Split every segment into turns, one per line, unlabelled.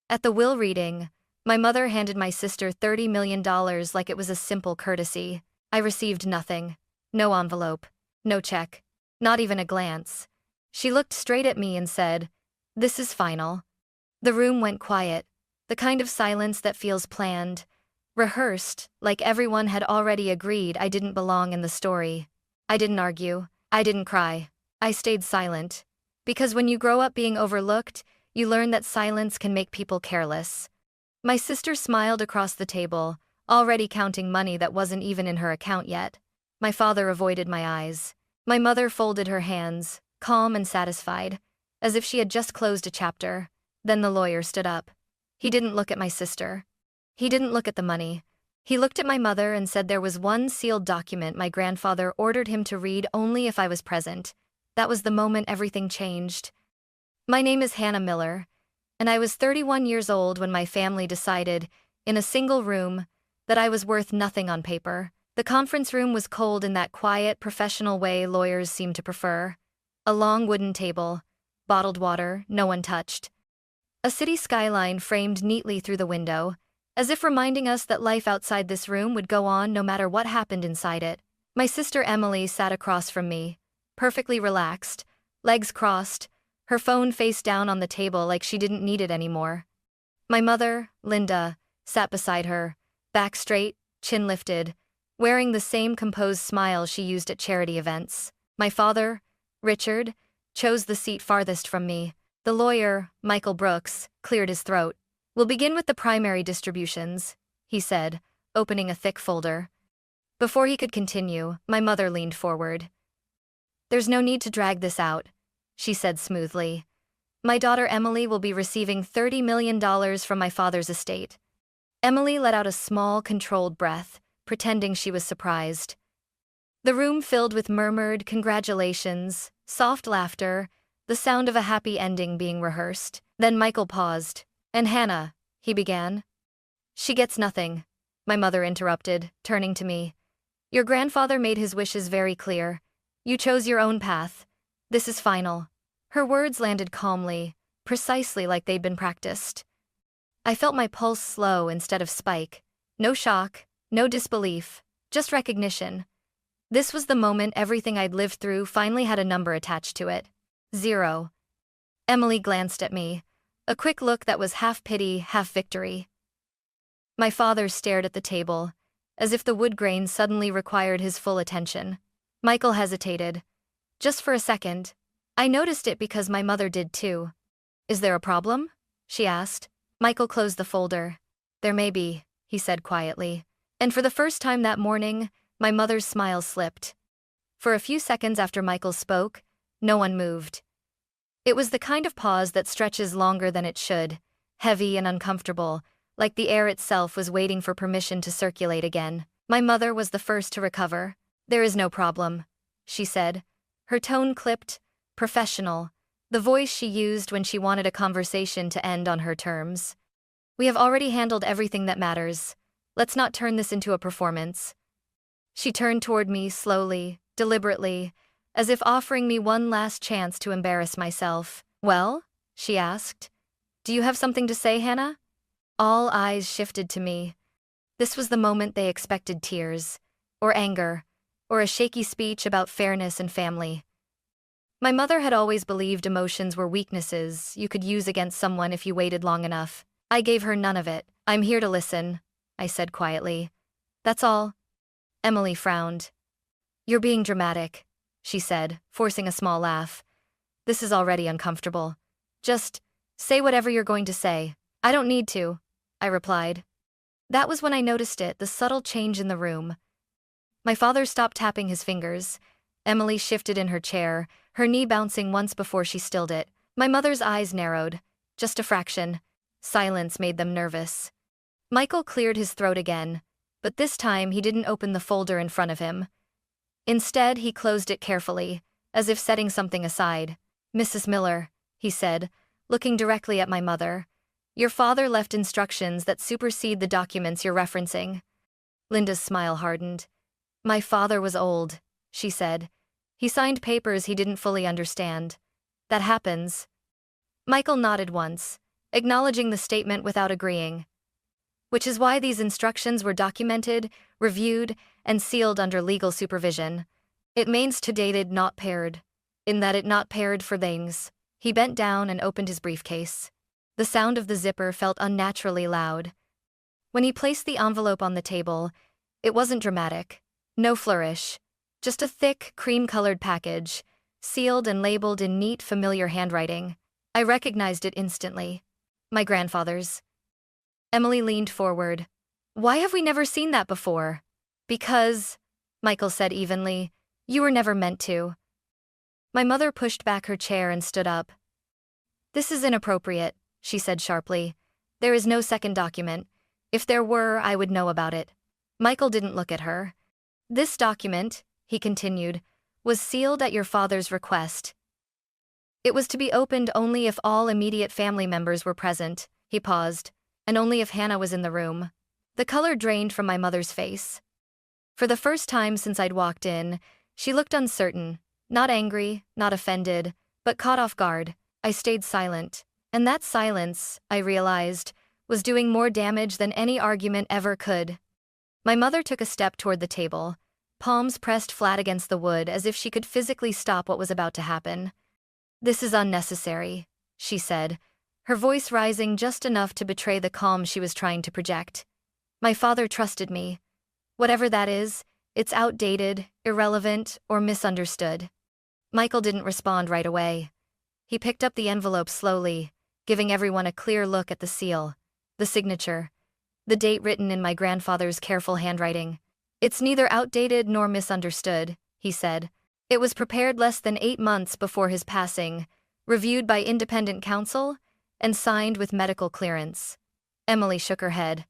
At the will reading, my mother handed my sister $30 million like it was a simple courtesy. I received nothing. No envelope. No check. Not even a glance. She looked straight at me and said, "This is final." The room went quiet, the kind of silence that feels planned, rehearsed, like everyone had already agreed I didn't belong in the story. I didn't argue. I didn't cry. I stayed silent. Because when you grow up being overlooked, you learn that silence can make people careless. My sister smiled across the table, already counting money that wasn't even in her account yet. My father avoided my eyes. My mother folded her hands, calm and satisfied, as if she had just closed a chapter. Then the lawyer stood up. He didn't look at my sister. He didn't look at the money. He looked at my mother and said there was one sealed document my grandfather ordered him to read only if I was present. That was the moment everything changed. My name is Hannah Miller, and I was 31 years old when my family decided, in a single room, that I was worth nothing on paper. The conference room was cold in that quiet, professional way lawyers seem to prefer. A long wooden table, bottled water, no one touched. A city skyline framed neatly through the window, as if reminding us that life outside this room would go on no matter what happened inside it. My sister Emily sat across from me, perfectly relaxed, legs crossed, her phone face down on the table like she didn't need it anymore. My mother, Linda, sat beside her, back straight, chin lifted, wearing the same composed smile she used at charity events. My father, Richard, chose the seat farthest from me. The lawyer, Michael Brooks, cleared his throat. "We'll begin with the primary distributions," he said, opening a thick folder. Before he could continue, my mother leaned forward. "There's no need to drag this out," she said smoothly. "My daughter Emily will be receiving $30 million from my father's estate." Emily let out a small, controlled breath, pretending she was surprised. The room filled with murmured congratulations, soft laughter, the sound of a happy ending being rehearsed. Then Michael paused. "And Hannah," he began. "She gets nothing," my mother interrupted, turning to me. "Your grandfather made his wishes very clear. You chose your own path. This is final." Her words landed calmly, precisely like they'd been practiced. I felt my pulse slow instead of spike. No shock, no disbelief, just recognition. This was the moment everything I'd lived through finally had a number attached to it. 0. Emily glanced at me, a quick look that was half pity, half victory. My father stared at the table, as if the wood grain suddenly required his full attention. Michael hesitated. Just for a second. I noticed it because my mother did too. "Is there a problem?" she asked. Michael closed the folder. "There may be," he said quietly. And for the first time that morning, my mother's smile slipped. For a few seconds after Michael spoke, no one moved. It was the kind of pause that stretches longer than it should, heavy and uncomfortable, like the air itself was waiting for permission to circulate again. My mother was the first to recover. "There is no problem," she said. Her tone clipped, professional, the voice she used when she wanted a conversation to end on her terms. "We have already handled everything that matters. Let's not turn this into a performance." She turned toward me slowly, deliberately, as if offering me one last chance to embarrass myself. "Well?" she asked. "Do you have something to say, Hannah?" All eyes shifted to me. This was the moment they expected tears, or anger, or a shaky speech about fairness and family. My mother had always believed emotions were weaknesses you could use against someone if you waited long enough. I gave her none of it. "I'm here to listen," I said quietly. "That's all." Emily frowned. "You're being dramatic," she said, forcing a small laugh. "This is already uncomfortable. Just say whatever you're going to say." "I don't need to," I replied. That was when I noticed it, the subtle change in the room. My father stopped tapping his fingers. Emily shifted in her chair, her knee bouncing once before she stilled it. My mother's eyes narrowed, just a fraction. Silence made them nervous. Michael cleared his throat again, but this time he didn't open the folder in front of him. Instead, he closed it carefully, as if setting something aside. "Mrs. Miller," he said, looking directly at my mother, "your father left instructions that supersede the documents you're referencing." Linda's smile hardened. "My father was old," she said. "He signed papers he didn't fully understand. That happens." Michael nodded once, acknowledging the statement without agreeing. Which is why these instructions were documented, reviewed, and sealed under legal supervision. It means to dated not paired, in that it not paired for things. He bent down and opened his briefcase. The sound of the zipper felt unnaturally loud. When he placed the envelope on the table, it wasn't dramatic. No flourish. Just a thick, cream-colored package, sealed and labeled in neat, familiar handwriting. I recognized it instantly. My grandfather's. Emily leaned forward. Why have we never seen that before? Because, Michael said evenly, you were never meant to. My mother pushed back her chair and stood up. This is inappropriate, she said sharply. There is no second document. If there were, I would know about it. Michael didn't look at her. This document, he continued, was sealed at your father's request. It was to be opened only if all immediate family members were present. He paused, and only if Hannah was in the room. The color drained from my mother's face. For the first time since I'd walked in, she looked uncertain, not angry, not offended, but caught off guard. I stayed silent, and that silence, I realized, was doing more damage than any argument ever could. My mother took a step toward the table, palms pressed flat against the wood as if she could physically stop what was about to happen. This is unnecessary, she said, her voice rising just enough to betray the calm she was trying to project. My father trusted me. Whatever that is, it's outdated, irrelevant, or misunderstood. Michael didn't respond right away. He picked up the envelope slowly, giving everyone a clear look at the seal, the signature, the date written in my grandfather's careful handwriting. It's neither outdated nor misunderstood, he said. It was prepared less than 8 months before his passing, reviewed by independent counsel, and signed with medical clearance. Emily shook her head.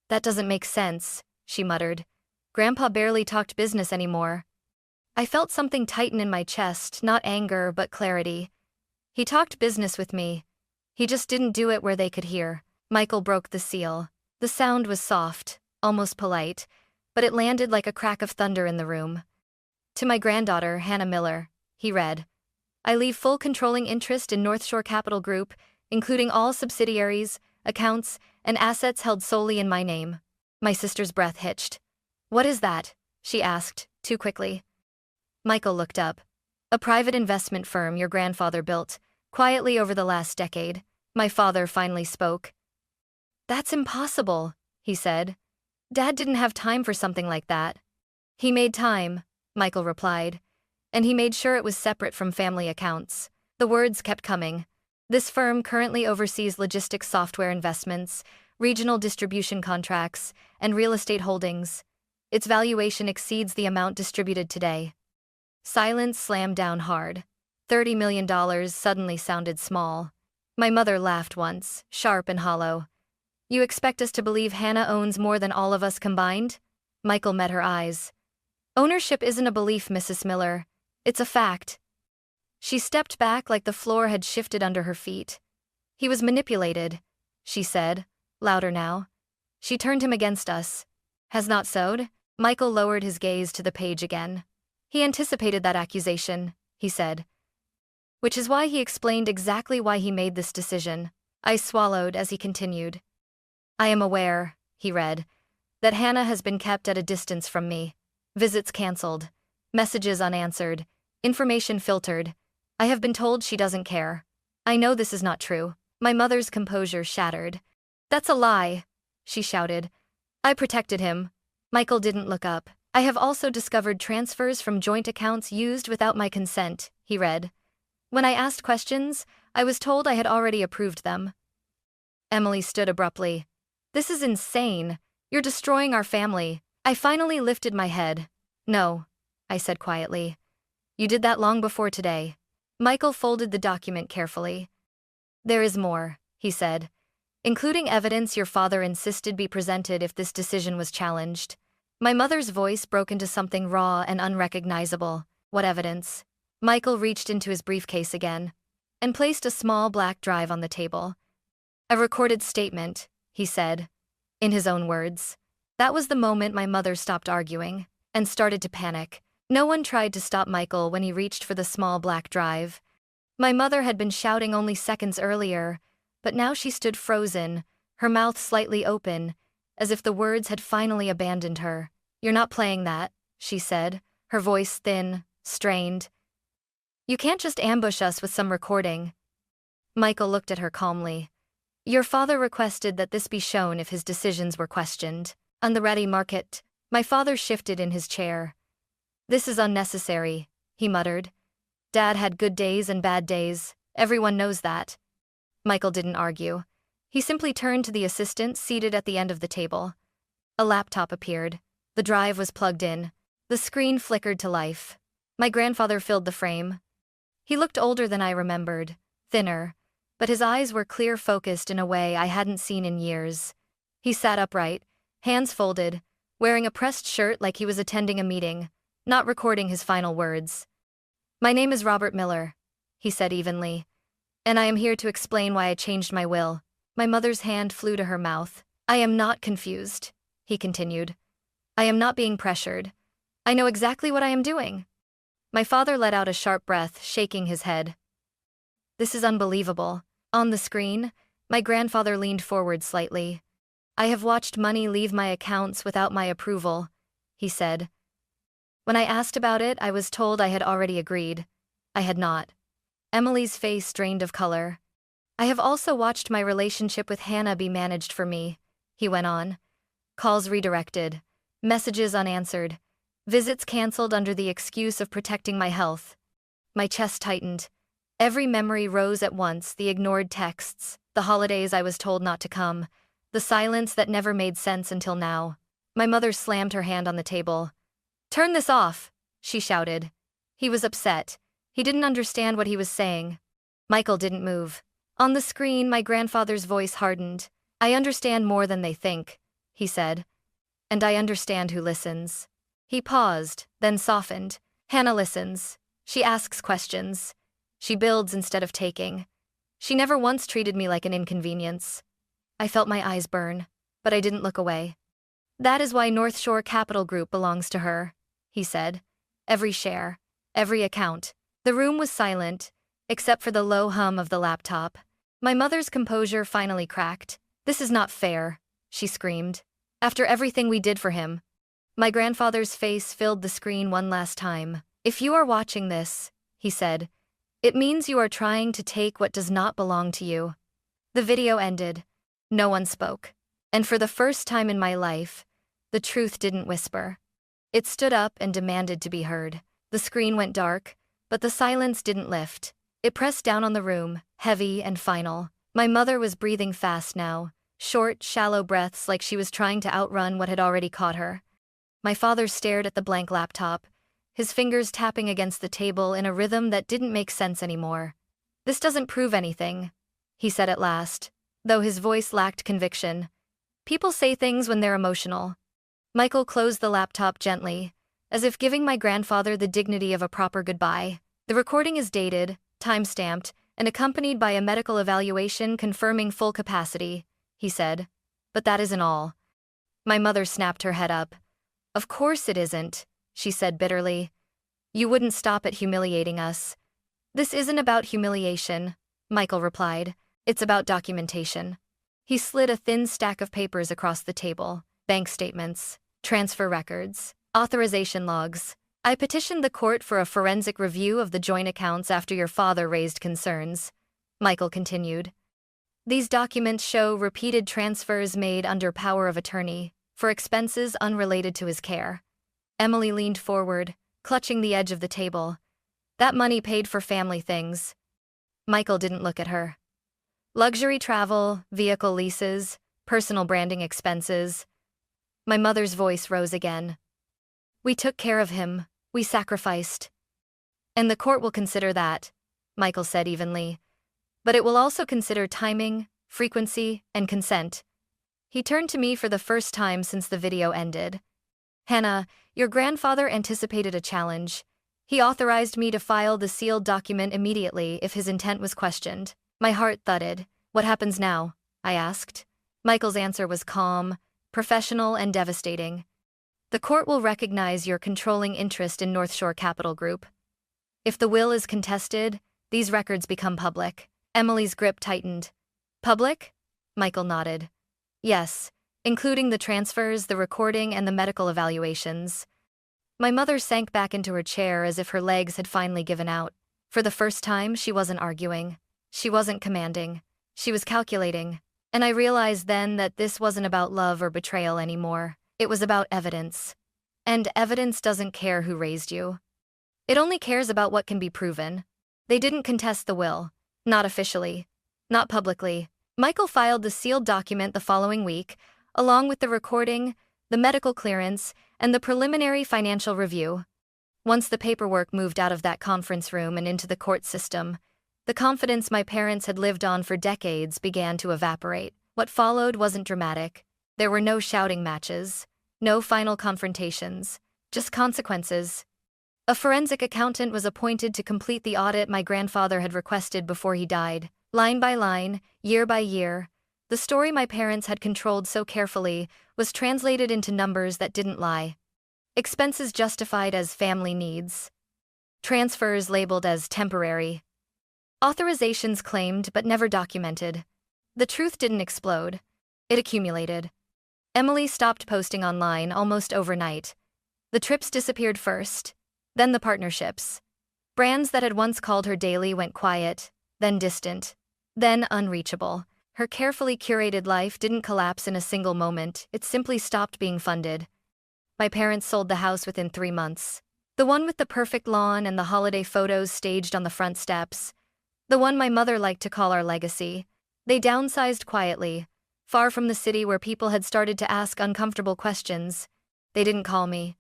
That doesn't make sense, she muttered. Grandpa barely talked business anymore. I felt something tighten in my chest, not anger, but clarity. He talked business with me. He just didn't do it where they could hear. Michael broke the seal. The sound was soft, almost polite, but it landed like a crack of thunder in the room. To my granddaughter, Hannah Miller, he read. I leave full controlling interest in North Shore Capital Group, including all subsidiaries, accounts, and assets held solely in my name. My sister's breath hitched. What is that? She asked, too quickly. Michael looked up. A private investment firm your grandfather built, quietly over the last decade. My father finally spoke. That's impossible, he said. Dad didn't have time for something like that. He made time, Michael replied, and he made sure it was separate from family accounts. The words kept coming. This firm currently oversees logistics software investments, regional distribution contracts, and real estate holdings. Its valuation exceeds the amount distributed today. Silence slammed down hard. $30 million suddenly sounded small. My mother laughed once, sharp and hollow. You expect us to believe Hannah owns more than all of us combined? Michael met her eyes. Ownership isn't a belief, Mrs. Miller. It's a fact. She stepped back like the floor had shifted under her feet. He was manipulated, she said, louder now. She turned him against us. Has not sewed? Michael lowered his gaze to the page again. He anticipated that accusation, he said. Which is why he explained exactly why he made this decision. I swallowed as he continued. I am aware, he read, that Hannah has been kept at a distance from me. Visits cancelled. Messages unanswered. Information filtered. I have been told she doesn't care. I know this is not true. My mother's composure shattered. That's a lie, she shouted. I protected him. Michael didn't look up. I have also discovered transfers from joint accounts used without my consent, he read. When I asked questions, I was told I had already approved them. Emily stood abruptly. This is insane. You're destroying our family. I finally lifted my head. No, I said quietly. You did that long before today. Michael folded the document carefully. There is more, he said, including evidence your father insisted be presented if this decision was challenged. My mother's voice broke into something raw and unrecognizable. What evidence? Michael reached into his briefcase again and placed a small black drive on the table. A recorded statement, he said, in his own words. That was the moment my mother stopped arguing and started to panic. No one tried to stop Michael when he reached for the small black drive. My mother had been shouting only seconds earlier, but now she stood frozen, her mouth slightly open, as if the words had finally abandoned her. "You're not playing that," she said, her voice thin, strained. "You can't just ambush us with some recording." Michael looked at her calmly. "Your father requested that this be shown if his decisions were questioned. On the ready market." My father shifted in his chair. "This is unnecessary," he muttered. "Dad had good days and bad days. Everyone knows that." Michael didn't argue. He simply turned to the assistant seated at the end of the table. A laptop appeared. The drive was plugged in. The screen flickered to life. My grandfather filled the frame. He looked older than I remembered, thinner, but his eyes were clear-focused in a way I hadn't seen in years. He sat upright, hands folded, wearing a pressed shirt like he was attending a meeting, not recording his final words. "My name is Robert Miller," he said evenly, "and I am here to explain why I changed my will." My mother's hand flew to her mouth. "I am not confused," he continued. "I am not being pressured. I know exactly what I am doing." My father let out a sharp breath, shaking his head. "This is unbelievable." On the screen, my grandfather leaned forward slightly. "I have watched money leave my accounts without my approval," he said. "When I asked about it, I was told I had already agreed. I had not." Emily's face drained of color. "I have also watched my relationship with Hannah be managed for me," he went on. "Calls redirected, messages unanswered, visits canceled under the excuse of protecting my health." My chest tightened. Every memory rose at once, the ignored texts, the holidays I was told not to come, the silence that never made sense until now. My mother slammed her hand on the table. "Turn this off," she shouted. He was upset. He didn't understand what he was saying. Michael didn't move. On the screen, my grandfather's voice hardened. "I understand more than they think," he said. "And I understand who listens." He paused, then softened. "Hannah listens. She asks questions. She builds instead of taking. She never once treated me like an inconvenience." I felt my eyes burn, but I didn't look away. "That is why North Shore Capital Group belongs to her," he said. "Every share, every account." The room was silent, except for the low hum of the laptop. My mother's composure finally cracked. "This is not fair," she screamed. "After everything we did for him." My grandfather's face filled the screen one last time. "If you are watching this," he said, "it means you are trying to take what does not belong to you." The video ended. No one spoke. And for the first time in my life, the truth didn't whisper. It stood up and demanded to be heard. The screen went dark, but the silence didn't lift. It pressed down on the room, heavy and final. My mother was breathing fast now, short, shallow breaths like she was trying to outrun what had already caught her. My father stared at the blank laptop, his fingers tapping against the table in a rhythm that didn't make sense anymore. "This doesn't prove anything," he said at last, though his voice lacked conviction. "People say things when they're emotional." Michael closed the laptop gently, as if giving my grandfather the dignity of a proper goodbye. "The recording is dated, time-stamped, and accompanied by a medical evaluation confirming full capacity," he said. "But that isn't all." My mother snapped her head up. "Of course it isn't," she said bitterly. "You wouldn't stop at humiliating us." "This isn't about humiliation," Michael replied. "It's about documentation." He slid a thin stack of papers across the table. "Bank statements, transfer records, authorization logs. I petitioned the court for a forensic review of the joint accounts after your father raised concerns," Michael continued. "These documents show repeated transfers made under power of attorney for expenses unrelated to his care." Emily leaned forward, clutching the edge of the table. "That money paid for family things." Michael didn't look at her. "Luxury travel, vehicle leases, personal branding expenses." My mother's voice rose again. "We took care of him. We sacrificed." "And the court will consider that," Michael said evenly. "But it will also consider timing, frequency, and consent." He turned to me for the first time since the video ended. "Hannah, your grandfather anticipated a challenge. He authorized me to file the sealed document immediately if his intent was questioned." My heart thudded. "What happens now?" I asked. Michael's answer was calm, professional, and devastating. "The court will recognize your controlling interest in North Shore Capital Group. If the will is contested, these records become public." Emily's grip tightened. Public? Michael nodded. Yes, including the transfers, the recording, and the medical evaluations. My mother sank back into her chair as if her legs had finally given out. For the first time, she wasn't arguing. She wasn't commanding. She was calculating. And I realized then that this wasn't about love or betrayal anymore. It was about evidence. And evidence doesn't care who raised you. It only cares about what can be proven. They didn't contest the will. Not officially. Not publicly. Michael filed the sealed document the following week, along with the recording, the medical clearance, and the preliminary financial review. Once the paperwork moved out of that conference room and into the court system, the confidence my parents had lived on for decades began to evaporate. What followed wasn't dramatic. There were no shouting matches, no final confrontations, just consequences. A forensic accountant was appointed to complete the audit my grandfather had requested before he died. Line by line, year by year, the story my parents had controlled so carefully was translated into numbers that didn't lie. Expenses justified as family needs. Transfers labeled as temporary. Authorizations claimed but never documented. The truth didn't explode. It accumulated. Emily stopped posting online almost overnight. The trips disappeared first, then the partnerships. Brands that had once called her daily went quiet, then distant, then unreachable. Her carefully curated life didn't collapse in a single moment, it simply stopped being funded. My parents sold the house within 3 months. The one with the perfect lawn and the holiday photos staged on the front steps. The one my mother liked to call our legacy. They downsized quietly, far from the city where people had started to ask uncomfortable questions. They didn't call me.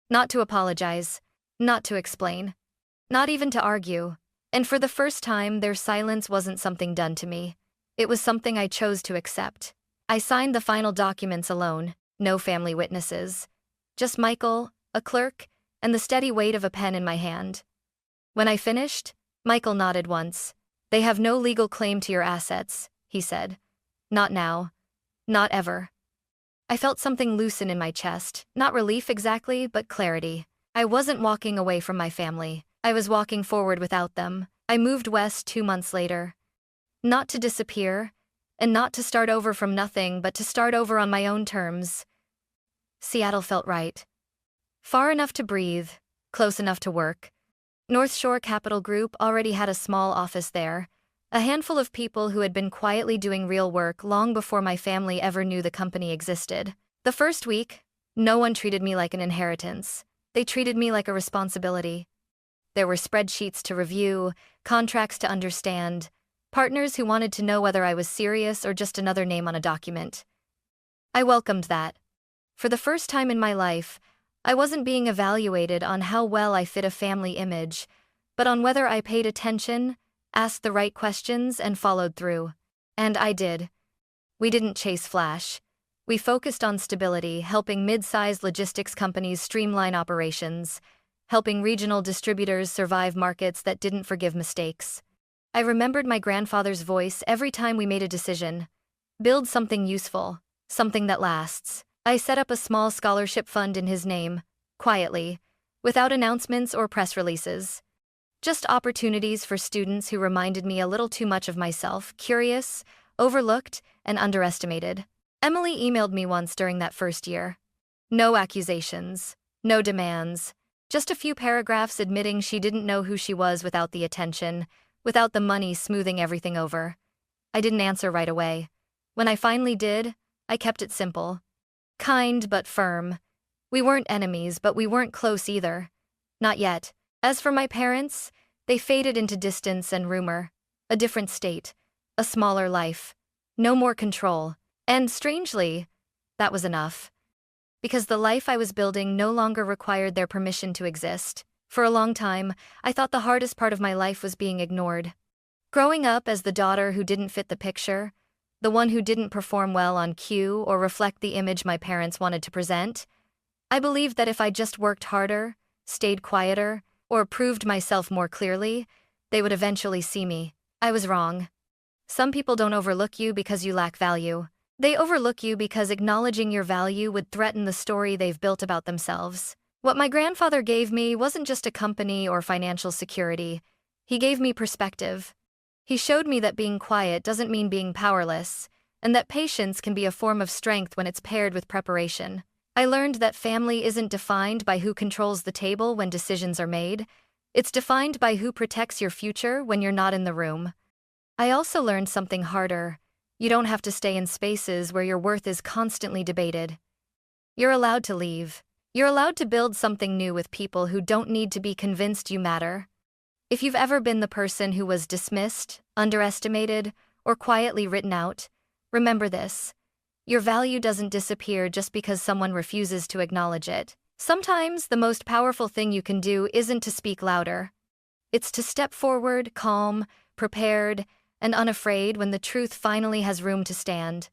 Not to apologize, not to explain, not even to argue. And for the first time, their silence wasn't something done to me. It was something I chose to accept. I signed the final documents alone, no family witnesses. Just Michael, a clerk, and the steady weight of a pen in my hand. When I finished, Michael nodded once. They have no legal claim to your assets, he said. Not now. Not ever. I felt something loosen in my chest, not relief exactly, but clarity. I wasn't walking away from my family. I was walking forward without them. I moved west 2 months later. Not to disappear, and not to start over from nothing, but to start over on my own terms. Seattle felt right. Far enough to breathe, close enough to work. North Shore Capital Group already had a small office there, a handful of people who had been quietly doing real work long before my family ever knew the company existed. The first week, no one treated me like an inheritance. They treated me like a responsibility. There were spreadsheets to review, contracts to understand, partners who wanted to know whether I was serious or just another name on a document. I welcomed that. For the first time in my life, I wasn't being evaluated on how well I fit a family image, but on whether I paid attention, asked the right questions, and followed through. And I did. We didn't chase flash. We focused on stability, helping mid-sized logistics companies streamline operations, helping regional distributors survive markets that didn't forgive mistakes. I remembered my grandfather's voice every time we made a decision. Build something useful, something that lasts. I set up a small scholarship fund in his name, quietly, without announcements or press releases. Just opportunities for students who reminded me a little too much of myself, curious, overlooked, and underestimated. Emily emailed me once during that first year. No accusations, no demands, just a few paragraphs admitting she didn't know who she was without the attention, without the money smoothing everything over. I didn't answer right away. When I finally did, I kept it simple. Kind but firm. We weren't enemies, but we weren't close either. Not yet. As for my parents, they faded into distance and rumor. A different state. A smaller life. No more control. And strangely, that was enough. Because the life I was building no longer required their permission to exist. For a long time, I thought the hardest part of my life was being ignored. Growing up as the daughter who didn't fit the picture, the one who didn't perform well on cue or reflect the image my parents wanted to present, I believed that if I just worked harder, stayed quieter, or proved myself more clearly, they would eventually see me. I was wrong. Some people don't overlook you because you lack value. They overlook you because acknowledging your value would threaten the story they've built about themselves. What my grandfather gave me wasn't just a company or financial security. He gave me perspective. He showed me that being quiet doesn't mean being powerless, and that patience can be a form of strength when it's paired with preparation. I learned that family isn't defined by who controls the table when decisions are made. It's defined by who protects your future when you're not in the room. I also learned something harder. You don't have to stay in spaces where your worth is constantly debated. You're allowed to leave. You're allowed to build something new with people who don't need to be convinced you matter. If you've ever been the person who was dismissed, underestimated, or quietly written out, remember this. Your value doesn't disappear just because someone refuses to acknowledge it. Sometimes the most powerful thing you can do isn't to speak louder. It's to step forward, calm, prepared, and unafraid when the truth finally has room to stand.